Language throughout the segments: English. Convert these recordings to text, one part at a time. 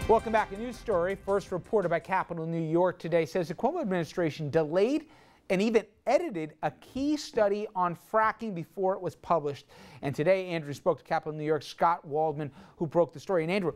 Welcome back. A news story first reported by Capital New York today says the Cuomo administration delayed and even edited a key study on fracking before it was published. And today, Andrew spoke to Capital New York's Scott Waldman, who broke the story. And Andrew,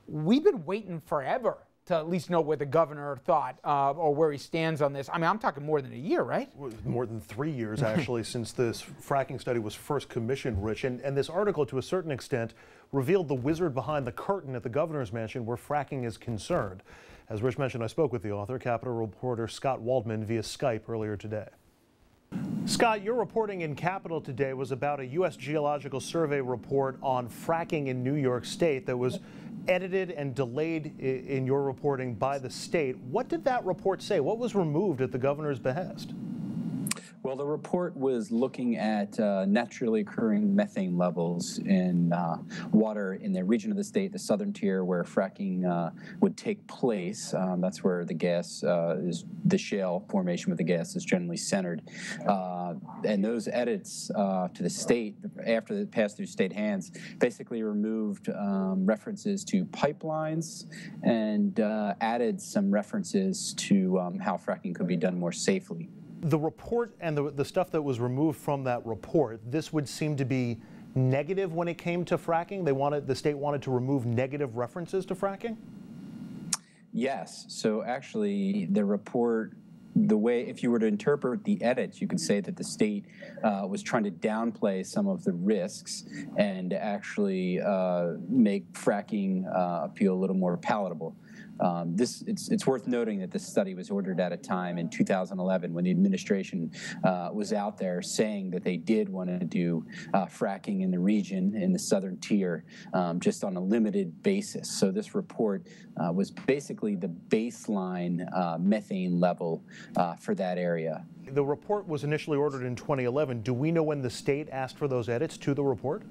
we've been waiting forever to at least know what the governor thought or where he stands on this. I mean, I'm talking more than a year, right? More than 3 years, actually, since this fracking study was first commissioned, Rich. And this article, to a certain extent, revealed the wizard behind the curtain at the governor's mansion where fracking is concerned. As Rich mentioned, I spoke with the author, Capitol reporter Scott Waldman, via Skype earlier today. Scott, your reporting in Capitol today was about a U.S. Geological Survey report on fracking in New York State that was edited and delayed in your reporting by the state. What did that report say? What was removed at the governor's behest? Well, the report was looking at naturally occurring methane levels in water in the region of the state, the southern tier, where fracking would take place. That's where the gas is, the shale formation with the gas is generally centered. And those edits to the state, after it passed through state hands, basically removed references to pipelines and added some references to how fracking could be done more safely. The report and the stuff that was removed from that report, this would seem to be negative when it came to fracking. The state wanted to remove negative references to fracking? Yes. So actually, the report, the way, if you were to interpret the edits, you could say that the state was trying to downplay some of the risks and actually make fracking appeal a little more palatable. It's worth noting that this study was ordered at a time in 2011 when the administration was out there saying that they did want to do fracking in the region, in the southern tier, just on a limited basis. So this report was basically the baseline methane level for that area. The report was initially ordered in 2011. Do we know when the state asked for those edits to the report?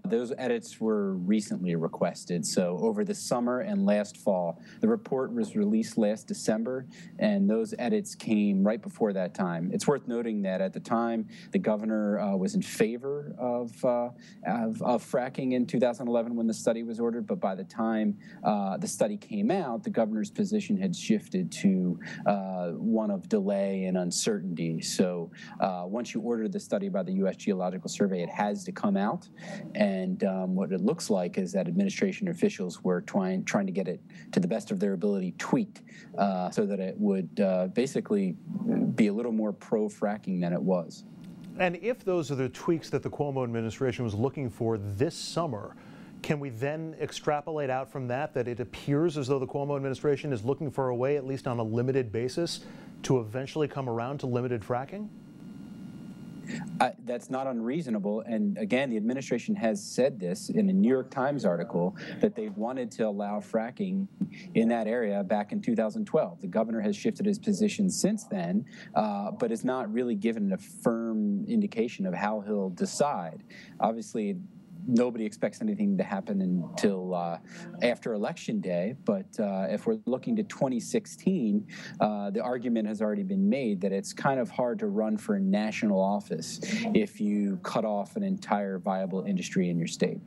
Those edits were recently requested, so over the summer and last fall. The report was released last December, and those edits came right before that time. It's worth noting that at the time, the governor was in favor of fracking in 2011 when the study was ordered, but by the time the study came out, the governor's position had shifted to one of delay and uncertainty. So once you order the study by the U.S. Geological Survey, it has to come out. And what it looks like is that administration officials were trying to get it, to the best of their ability, tweaked so that it would basically be a little more pro-fracking than it was. And if those are the tweaks that the Cuomo administration was looking for this summer, can we then extrapolate out from that it appears as though the Cuomo administration is looking for a way, at least on a limited basis, to eventually come around to limited fracking? That's not unreasonable, and again, the administration has said this in a New York Times article that they wanted to allow fracking in that area back in 2012. The governor has shifted his position since then, but has not really given a firm indication of how he'll decide. Obviously, nobody expects anything to happen until after Election Day, but if we're looking to 2016, the argument has already been made that it's kind of hard to run for a national office if you cut off an entire viable industry in your state.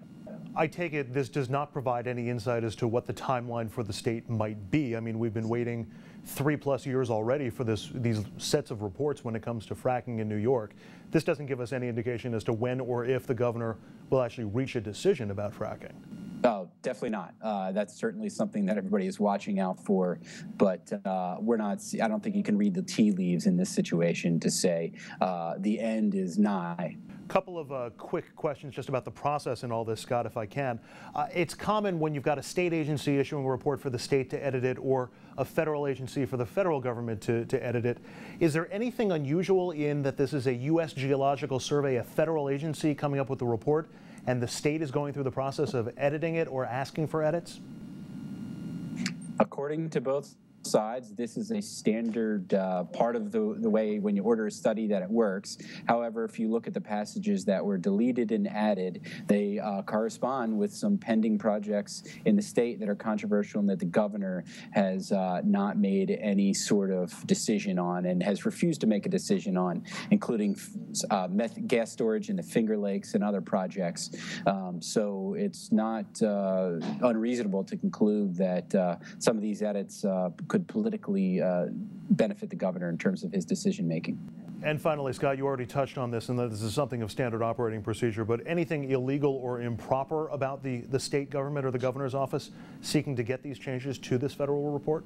I take it this does not provide any insight as to what the timeline for the state might be. I mean, we've been waiting 3+ years already for these sets of reports when it comes to fracking in New York. This doesn't give us any indication as to when or if the governor will actually reach a decision about fracking. Oh, definitely not. That's certainly something that everybody is watching out for, but we're not. I don't think you can read the tea leaves in this situation to say the end is nigh. Couple of quick questions just about the process and all this, Scott, if I can. It's common when you've got a state agency issuing a report for the state to edit it, or a federal agency for the federal government to edit it. Is there anything unusual in that this is a U.S. Geological Survey, a federal agency coming up with the report, and the state is going through the process of editing it or asking for edits? According to both sides. This is a standard part of the way when you order a study that it works. However, if you look at the passages that were deleted and added, they correspond with some pending projects in the state that are controversial and that the governor has not made any sort of decision on and has refused to make a decision on, including gas storage in the Finger Lakes and other projects. So it's not unreasonable to conclude that some of these edits could politically benefit the governor in terms of his decision making. And finally, Scott, you already touched on this, and that this is something of standard operating procedure, but anything illegal or improper about the state government or the governor's office seeking to get these changes to this federal report?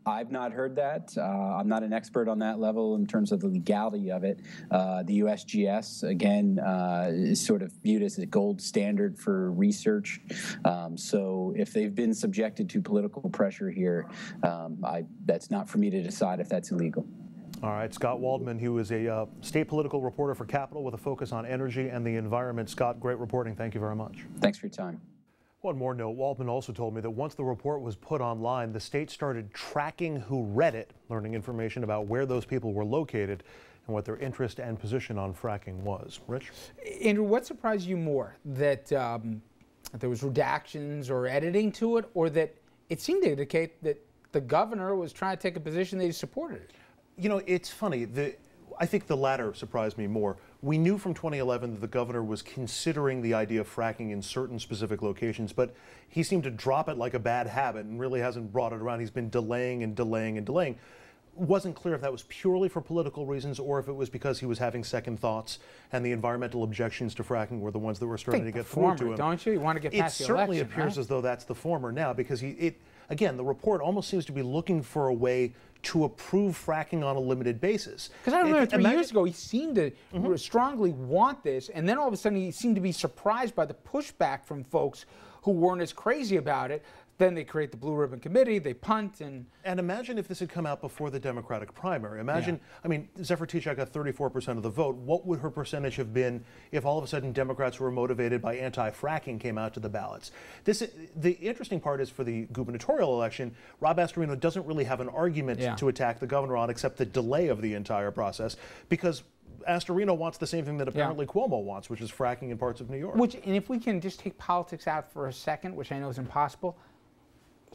I've not heard that. I'm not an expert on that level in terms of the legality of it. The USGS, again, is sort of viewed as a gold standard for research. So if they've been subjected to political pressure here, that's not for me to decide if that's illegal. All right, Scott Waldman, who is a state political reporter for Capital with a focus on energy and the environment. Scott, great reporting. Thank you very much. Thanks for your time. One more note, Waldman also told me that once the report was put online, the state started tracking who read it, learning information about where those people were located and what their interest and position on fracking was. Rich? Andrew, what surprised you more, that there was redactions or editing to it, or that it seemed to indicate that the governor was trying to take a position that he supported it? You know, it's funny. I think the latter surprised me more. We knew from 2011 that the governor was considering the idea of fracking in certain specific locations, but he seemed to drop it like a bad habit and really hasn't brought it around. He's been delaying and delaying and delaying. Wasn't clear if that was purely for political reasons or if it was because he was having second thoughts and the environmental objections to fracking were the ones that were starting to get through to him. Don't you? You want to get past the election, It certainly appears as though that's the former now, because again, the report almost seems to be looking for a way to approve fracking on a limited basis. Because I remember 3 years ago, he seemed to strongly want this, and then all of a sudden he seemed to be surprised by the pushback from folks who weren't as crazy about it. Then they create the Blue Ribbon Committee, they punt, and imagine if this had come out before the Democratic primary. Imagine, I mean, Zephyr Teachout got 34% of the vote. What would her percentage have been if all of a sudden Democrats who were motivated by anti-fracking came out to the ballots? The interesting part is for the gubernatorial election, Rob Astorino doesn't really have an argument to attack the governor on except the delay of the entire process, because Astorino wants the same thing that apparently Cuomo wants, which is fracking in parts of New York. And if we can just take politics out for a second, which I know is impossible,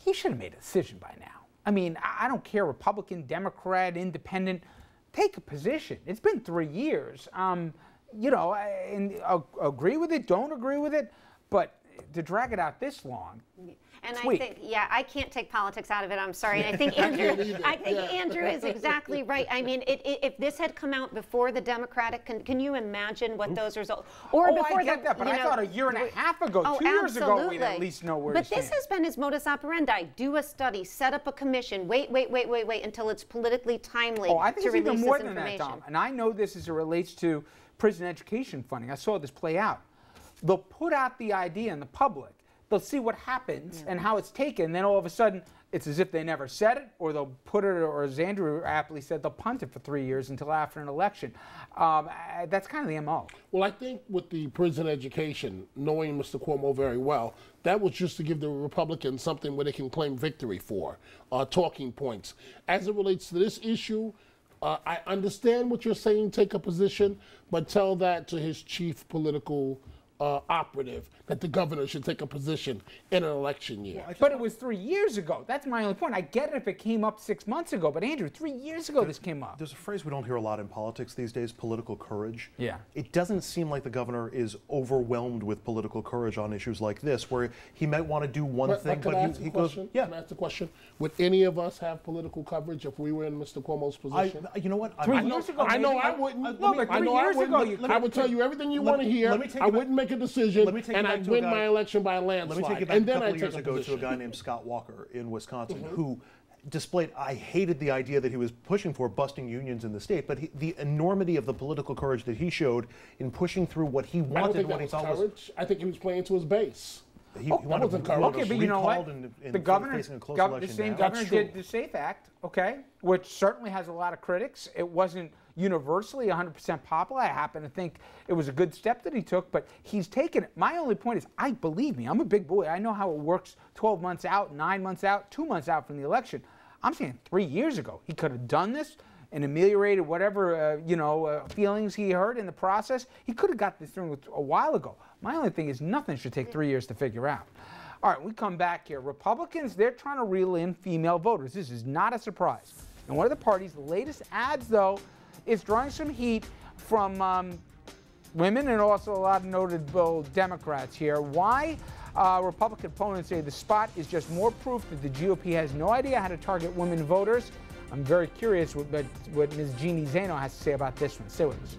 he should have made a decision by now. I mean, I don't care, Republican, Democrat, Independent, take a position. It's been 3 years. You know, and agree with it, don't agree with it, but to drag it out this long. And I think, I can't take politics out of it. I'm sorry. And I think Andrew is exactly right. I mean, if this had come out before the Democratic, can you imagine what those results? Or before I get that, but I thought a year and a half ago, 2 years ago, we'd at least know where to stand. But this has been his modus operandi: do a study, set up a commission, wait until it's politically timely. I think to it's even release more this than that, information. Tom. And I know this as it relates to prison education funding. I saw this play out. They'll put out the idea in the public. They'll see what happens and how it's taken. And then all of a sudden, it's as if they never said it, or they'll put it, or as Andrew aptly said, they'll punt it for 3 years until after an election. That's kind of the MO. Well, I think with the prison education, knowing Mr. Cuomo very well, that was just to give the Republicans something where they can claim victory for, talking points. As it relates to this issue, I understand what you're saying, take a position, but tell that to his chief political operative, that the governor should take a position in an election year. But it was 3 years ago. That's my only point. I get it if it came up 6 months ago, but Andrew, 3 years ago this came up. There's a phrase we don't hear a lot in politics these days, political courage. Yeah. It doesn't seem like the governor is overwhelmed with political courage on issues like this, where he might want to do one thing, but he goes, Can I ask the question? Would any of us have political coverage if we were in Mr. Cuomo's position? You know what? 3 years ago, I know I wouldn't. No, but 3 years ago, I would tell you everything you want to hear. I wouldn't make a decision, and I'd win my election by a landslide. Let me take you back a couple years ago to a guy named Scott Walker in Wisconsin, who displayed, I hated the idea that he was pushing for busting unions in the state, but the enormity of the political courage that he showed in pushing through what he wanted. I don't think that was courage. I think he was playing to his base. He wanted to okay, but you know what? The governor, the same governor did the SAFE Act, okay, which certainly has a lot of critics. It wasn't universally 100% popular. I happen to think it was a good step that he took, but he's taken it. My only point is, believe me, I'm a big boy. I know how it works 12 months out, 9 months out, 2 months out from the election. I'm saying 3 years ago. He could have done this and ameliorated whatever, feelings he heard in the process. He could have got this through a while ago. My only thing is nothing should take 3 years to figure out. All right, we come back here. Republicans, they're trying to reel in female voters. This is not a surprise. And one of the party's latest ads, though, is drawing some heat from women and also a lot of notable Democrats here. Why? Republican opponents say the spot is just more proof that the GOP has no idea how to target women voters. I'm very curious what Ms. Jeannie Zaino has to say about this one. Stay with us.